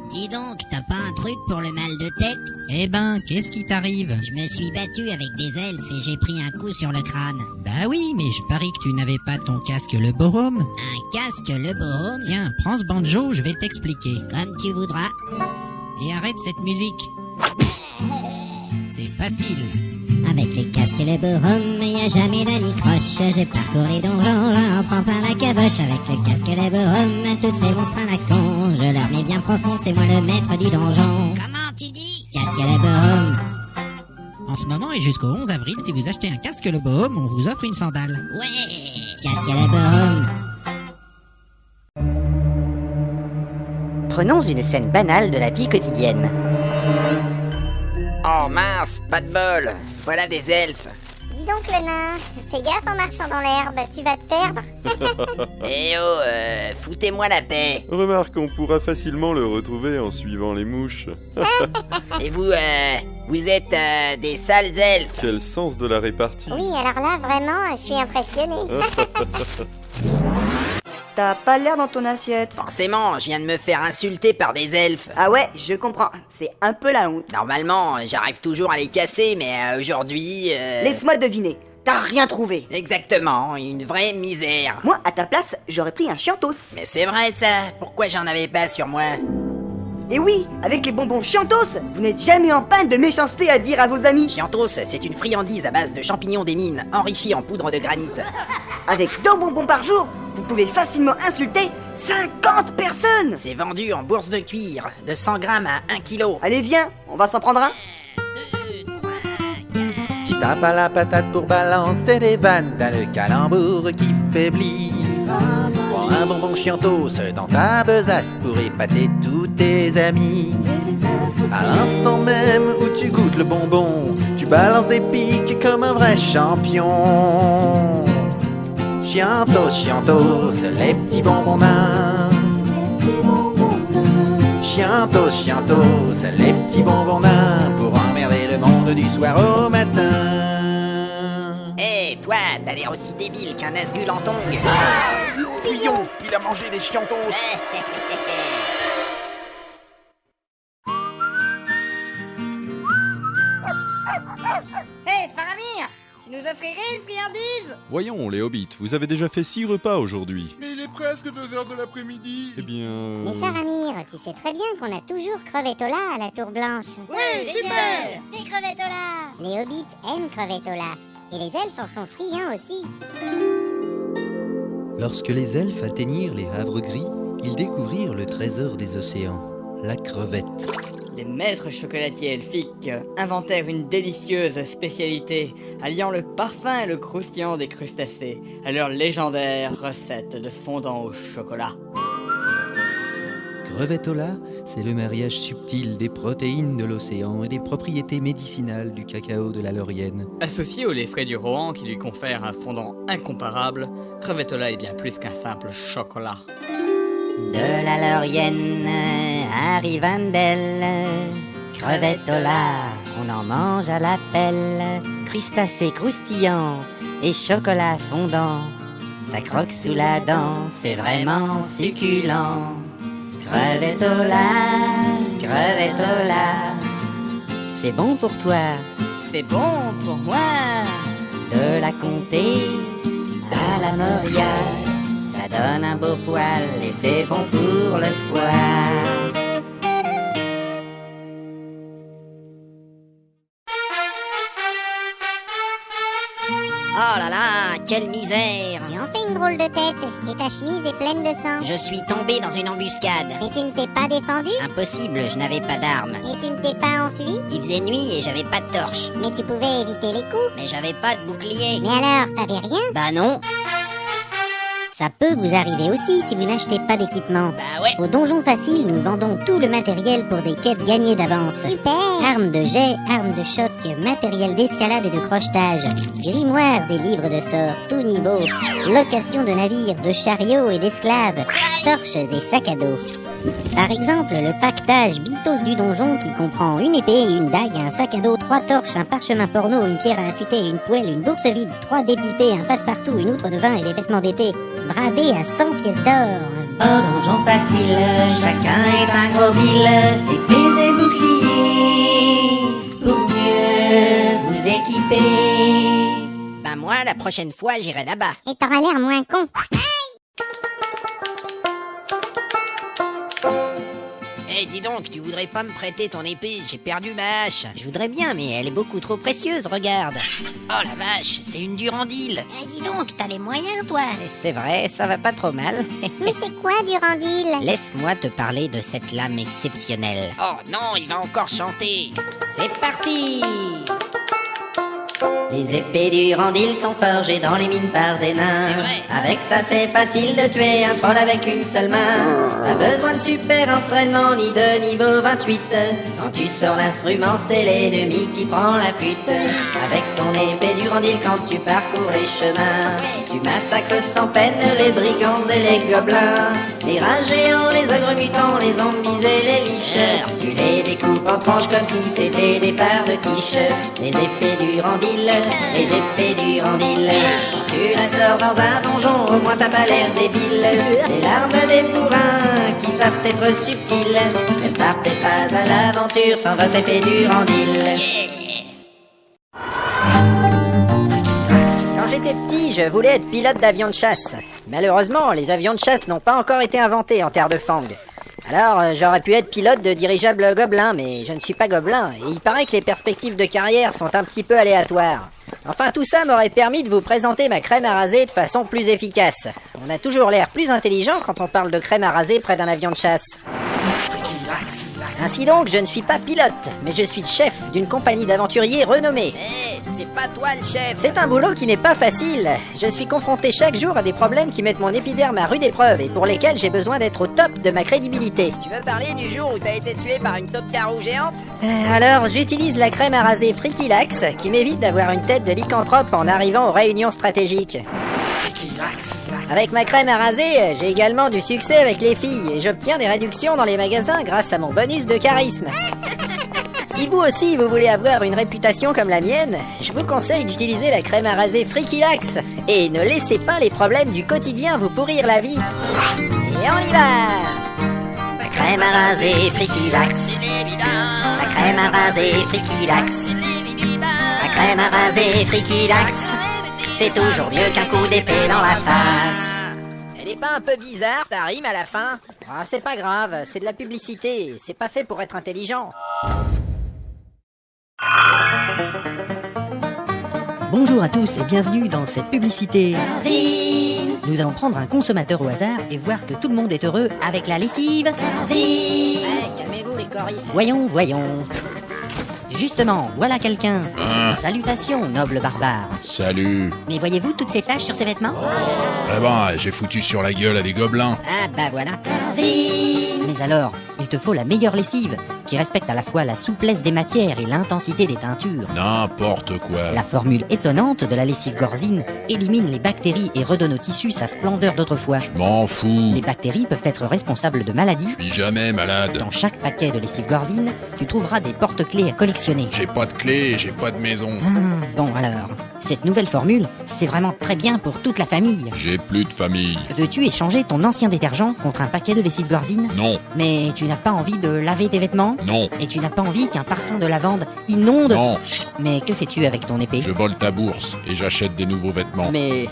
Dis donc, t'as pas un truc pour le mal de tête? Eh ben, qu'est-ce qui t'arrive? Je me suis battu avec des elfes et j'ai pris un coup sur le crâne. Bah oui, mais je parie que tu n'avais pas ton casque le Borum. Un casque le Borum? Tiens, prends ce banjo, je vais t'expliquer. Comme tu voudras. Et arrête cette musique. C'est facile. Avec les casques et le Borum, y a jamais d'anicroche. Je parcours les donjons, j'en prends plein la caboche. Avec le casque et le Borum, tous ces monstres à la con. Je leur mets bien profond, c'est moi le maître du donjon. Comment tu dis? Casque et le Borum. En ce moment et jusqu'au 11 avril, si vous achetez un casque le Borum, on vous offre une sandale. Ouais. Casque et le Borum. Prenons une scène banale de la vie quotidienne. Oh mince, pas de bol. Voilà des elfes. Dis donc le nain, fais gaffe en marchant dans l'herbe, tu vas te perdre. Eh oh, foutez-moi la paix. Remarque, on pourra facilement le retrouver en suivant les mouches. Et vous, vous êtes des sales elfes. Quel sens de la répartie. Oui, alors là, vraiment, je suis impressionnée. T'as pas l'air dans ton assiette. Forcément, je viens de me faire insulter par des elfes. Ah ouais, je comprends, c'est un peu la honte. Normalement, j'arrive toujours à les casser, mais aujourd'hui... Laisse-moi deviner, t'as rien trouvé. Exactement, une vraie misère. Moi, à ta place, j'aurais pris un chiantos. Mais c'est vrai ça, pourquoi j'en avais pas sur moi? Et oui, avec les bonbons chiantos, vous n'êtes jamais en panne de méchanceté à dire à vos amis. Chiantos, c'est une friandise à base de champignons des mines, enrichie en poudre de granit. Avec 2 bonbons par jour, vous pouvez facilement insulter 50 personnes. C'est vendu en bourse de cuir, de 100 grammes à 1 kilo. Allez viens, on va s'en prendre un. 2, 3, 4... Qui tape à la patate pour balancer des vannes, t'as le calembour qui faiblit. Prends un bonbon chiantos dans ta besace pour épater tous tes amis. À l'instant même où tu goûtes le bonbon, tu balances des piques comme un vrai champion. Chiantos, chiantos, les petits bonbons nains. Chiantos, chiantos, les petits bonbons nains, pour emmerder le monde du soir au matin. Hé, toi, t'as l'air aussi débile qu'un asgul en tongs. Fillon, il a mangé des chiantos. Hé, Faramir, tu nous offrirais une friandise? Voyons, les hobbits, vous avez déjà fait 6 repas aujourd'hui. Mais il est presque 2h de l'après-midi. Eh bien... Mais Faramir, tu sais très bien qu'on a toujours Crevetola à la Tour Blanche. Oui, super! Des Crevetola. Les hobbits aiment Crevetola. Et les elfes en sont friands aussi. Lorsque les elfes atteignirent les havres gris, ils découvrirent le trésor des océans, la crevette. Les maîtres chocolatiers elfiques inventèrent une délicieuse spécialité, alliant le parfum et le croustillant des crustacés, à leur légendaire recette de fondant au chocolat. Crevetola, c'est le mariage subtil des protéines de l'océan et des propriétés médicinales du cacao de la Laurienne. Associé au lait frais du Rohan qui lui confère un fondant incomparable, Crevetola est bien plus qu'un simple chocolat. De la Laurienne arrive un belle Crevetola, on en mange à la pelle. Crustacés croustillants et chocolat fondant, ça croque sous la dent, c'est vraiment succulent. Crevetola, Crevetola, c'est bon pour toi, C'est bon pour moi! de la comté à la Moria, ça donne un beau poil et c'est bon pour le foie. Oh là là, quelle misère! Tu en fais une drôle de tête, et ta chemise est pleine de sang. Je suis tombé dans une embuscade. Et tu ne t'es pas défendu? Impossible, je n'avais pas d'arme. Et tu ne t'es pas enfui? Il faisait nuit et j'avais pas de torche. Mais tu pouvais éviter les coups. Mais j'avais pas de bouclier. Mais alors, t'avais rien? Bah non. Ça peut vous arriver aussi si vous n'achetez pas d'équipement. Bah ouais. Au Donjon Facile, nous vendons tout le matériel pour des quêtes gagnées d'avance. Super! Armes de jet, armes de choc, matériel d'escalade et de crochetage, grimoires et livres de sorts, tout niveau, location de navires, de chariots et d'esclaves, torches et sacs à dos. Par exemple, le pactage Bitos du donjon qui comprend une épée, une dague, un sac à dos, 3 torches, un parchemin porno, une pierre à affûter, une poêle, une bourse vide, 3 dés pipés, un passe-partout, une outre de vin et des vêtements d'été, bradés à 100 pièces d'or. Oh donjon facile, chacun est un gros vil, épées et boucliers, pour mieux vous équiper. Bah moi, la prochaine fois, j'irai là-bas. Et t'auras l'air moins con. Eh, dis donc, tu voudrais pas me prêter ton épée? J'ai perdu ma hache. Je voudrais bien, mais elle est beaucoup trop précieuse, regarde. Oh la vache, c'est une Durandil. Eh, dis donc, t'as les moyens, toi. C'est vrai, ça va pas trop mal. Mais c'est quoi, Durandil? Laisse-moi te parler de cette lame exceptionnelle. Oh non, il va encore chanter. C'est parti! Les épées Durandil sont forgées dans les mines par des nains. C'est vrai. Avec ça, c'est facile de tuer un troll avec une seule main. Pas besoin de super entraînement ni de niveau 28. Quand tu sors l'instrument, c'est l'ennemi qui prend la fuite. Avec ton épée Durandil, quand tu parcours les chemins, tu massacres sans peine les brigands et les gobelins. Les rats géants, les ogres mutants, les zombies et les liches. Tu les découpes en tranches comme si c'était des parts de quiche. Les épées Durandil, les épées Durandil. Quand tu la sors dans un donjon, au moins t'as pas l'air débile. C'est l'arme des bourrins qui savent être subtiles. Ne partez pas à l'aventure sans votre épée Durandil. Quand j'étais petit, je voulais être pilote d'avion de chasse. Malheureusement, les avions de chasse n'ont pas encore été inventés en terre de Fang. Alors, j'aurais pu être pilote de dirigeable gobelin, mais je ne suis pas gobelin, et il paraît que les perspectives de carrière sont un petit peu aléatoires. Enfin, tout ça m'aurait permis de vous présenter ma crème à raser de façon plus efficace. On a toujours l'air plus intelligent quand on parle de crème à raser près d'un avion de chasse. Ainsi donc, je ne suis pas pilote, mais je suis le chef d'une compagnie d'aventuriers renommée. Eh, c'est pas toi le chef. C'est un boulot qui n'est pas facile. Je suis confronté chaque jour à des problèmes qui mettent mon épiderme à rude épreuve et pour lesquels j'ai besoin d'être au top de ma crédibilité. Tu veux parler du jour où t'as été tué par une taupe-carreau géante? Alors, j'utilise la crème à raser Frikilax qui m'évite d'avoir une tête de lycanthrope en arrivant aux réunions stratégiques. Avec ma crème à raser, j'ai également du succès avec les filles et j'obtiens des réductions dans les magasins grâce à mon bonus de charisme. Si vous aussi vous voulez avoir une réputation comme la mienne, je vous conseille d'utiliser la crème à raser Frikilax et ne laissez pas les problèmes du quotidien vous pourrir la vie. Et on y va! La crème à raser Frikilax. La crème à raser Frikilax. La crème à raser Frikilax. C'est toujours mieux qu'un coup d'épée dans la face. Elle est pas un peu bizarre, ta rime à la fin? Ah, c'est pas grave, c'est de la publicité, c'est pas fait pour être intelligent. Bonjour à tous et bienvenue dans cette publicité. Nous allons prendre un consommateur au hasard et voir que tout le monde est heureux avec la lessive. Hey, calmez-vous les choristes. Voyons. Justement, voilà quelqu'un. Salutations, noble barbare. Salut. Mais voyez-vous toutes ces taches sur ses vêtements? Eh ben, j'ai foutu sur la gueule à des gobelins. Ah bah voilà. Mais alors, il te faut la meilleure lessive, qui respecte à la fois la souplesse des matières et l'intensité des teintures. N'importe quoi. La formule étonnante de la lessive Gorzine élimine les bactéries et redonne au tissu sa splendeur d'autrefois. M'en fous. Les bactéries peuvent être responsables de maladies. Je suis jamais malade. Dans chaque paquet de lessive Gorzine, tu trouveras des porte-clés à collectionner. J'ai pas de clé, j'ai pas de maison. Bon alors, cette nouvelle formule, c'est vraiment très bien pour toute la famille. J'ai plus de famille. Veux-tu échanger ton ancien détergent contre un paquet de lessive Gorzine? Non. Mais tu n'as pas envie de laver tes vêtements? Non. Et tu n'as pas envie qu'un parfum de lavande inonde? Non. Mais que fais-tu avec ton épée? Je vole ta bourse et j'achète des nouveaux vêtements. Mais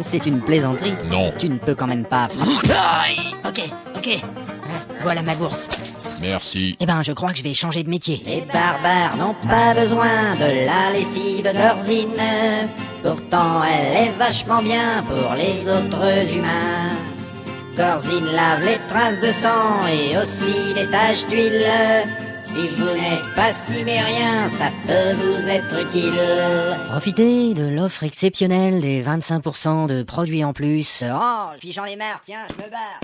c'est une plaisanterie. Non. Tu ne peux quand même pas. Ok. Voilà ma bourse. Merci. Eh ben, je crois que je vais changer de métier. Les barbares n'ont pas besoin de la lessive Gorzine. Pourtant, elle est vachement bien pour les autres humains. Gorzine lave les traces de sang et aussi les taches d'huile. Si vous n'êtes pas cimérien, ça peut vous être utile. Profitez de l'offre exceptionnelle des 25% de produits en plus. Oh, puis j'en ai marre, tiens, je me barre.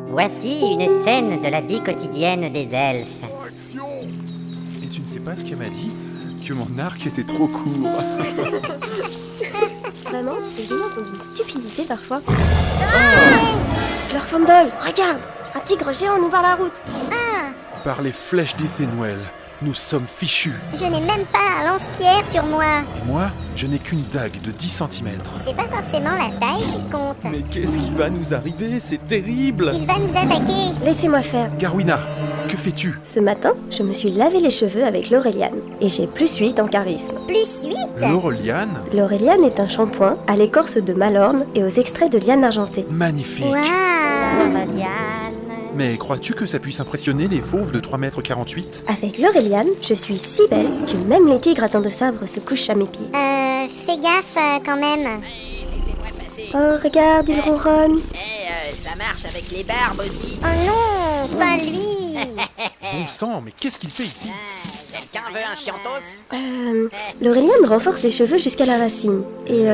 Voici une scène de la vie quotidienne des elfes. Et tu ne sais pas ce qu'elle m'a dit? Que mon arc était trop court. Vraiment, ces humains sont d'une stupidité parfois. Leur Fandol, regarde! Un tigre géant nous barre la route. Par les flèches d'Ithenwell, Nous sommes fichus. Je n'ai même pas un lance-pierre sur moi. Et moi, je n'ai qu'une dague de 10 cm. C'est pas forcément la taille qui compte. Mais qu'est-ce qui va nous arriver? C'est terrible. Il va nous attaquer. Laissez-moi faire. Garwina, que fais-tu? Ce matin, je me suis lavé les cheveux avec l'Aureliane et j'ai +8 en charisme. +8? Laureliane? L'Aureliane est un shampoing à l'écorce de malorne et aux extraits de liane argentée. Magnifique. Waouh! Mais crois-tu que ça puisse impressionner les fauves de 3,48 m? Avec l'Aureliane, je suis si belle que même les tigres à dents de sabre se couchent à mes pieds. Fais gaffe quand même. Laissez-moi passer. Oh, regarde, il ronronne. Ça marche avec les barbes aussi. Oh non, pas lui. Bon sang, mais qu'est-ce qu'il fait ici? Quelqu'un veut un chiantos? L'Aureliane renforce les cheveux jusqu'à la racine. Et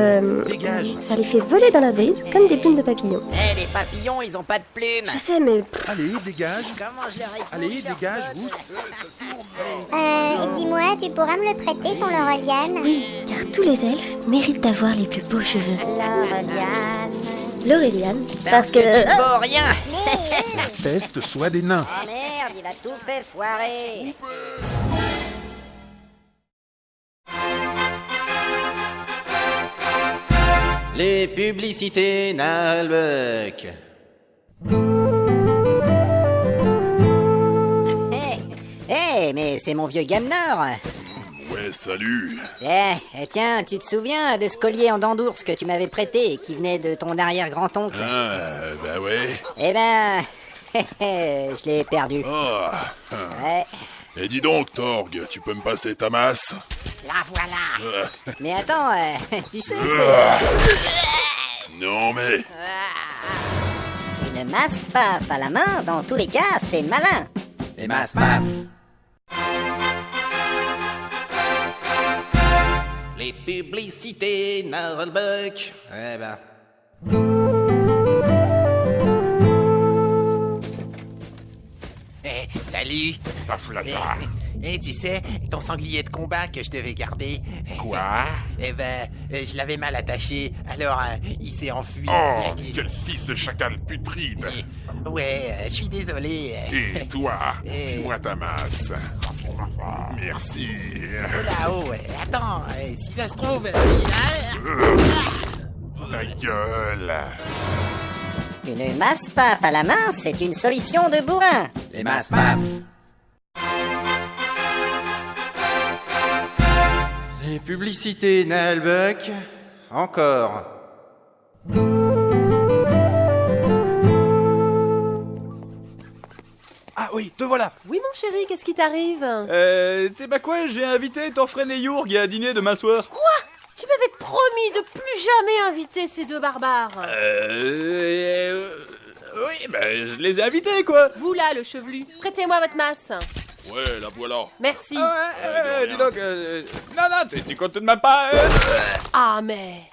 Dégage. ça les fait voler dans la brise comme des plumes de papillons. Les papillons, ils ont pas de plumes. Je sais, mais... Allez, dégage. Comment je leur ai Allez, dégage, vous. Dis-moi, tu pourras me le prêter, ton Laureliane? Oui, car tous les elfes méritent d'avoir les plus beaux cheveux. L'Aureliane, parce que... tu ne vaux rien. La peste soit des nains. Oh merde, il a tout fait foirer. Les publicités Nalbuck. Mais c'est mon vieux Gamnor. Ouais, salut. Tiens, tu te souviens de ce collier en dents d'ours que tu m'avais prêté et qui venait de ton arrière-grand-oncle? Bah ouais. Eh ben, je l'ai perdu. Oh. Ouais. Et dis donc, Torg, tu peux me passer ta masse? La voilà. Mais attends, tu sais, Non mais... une masse paf à la main, dans tous les cas, c'est malin. Les masses paf. Les publicités Nalbuck. Eh ben... Salut. Paflata. Tu sais, ton sanglier de combat que je devais garder. Quoi? Eh ben, je l'avais mal attaché, alors il s'est enfui. Oh, quel fils de chacal putride. Ouais, je suis désolé. Et toi, file-moi ta masse. Merci. Oh là-haut, attends, si ça se trouve... Ta gueule. Une masse paf à la main, c'est une solution de bourrin. Les masses paf. Les publicités Nalbuck. Encore. Ah oui, te voilà. Oui mon chéri, qu'est-ce qui t'arrive? Tu sais pas quoi, j'ai invité Thorfren et Jurg à dîner demain soir. Quoi? Tu m'avais promis de plus jamais inviter ces deux barbares. Oui, ben je les ai invités quoi. Vous là, le chevelu, prêtez-moi votre masse. Ouais, la voilà. Merci. Dis donc, non, tu comptes tout de même pas. Ah mais...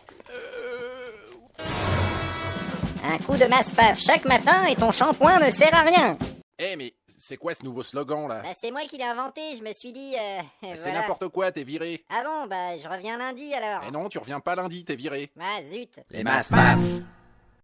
Un coup de masse paf chaque matin et ton shampoing ne sert à rien. Mais c'est quoi ce nouveau slogan là? Bah, c'est moi qui l'ai inventé, je me suis dit... C'est voilà. n'importe quoi, t'es viré. Ah bon, bah je reviens lundi alors. Mais non, tu reviens pas lundi, t'es viré. Ah zut. Les masses paf.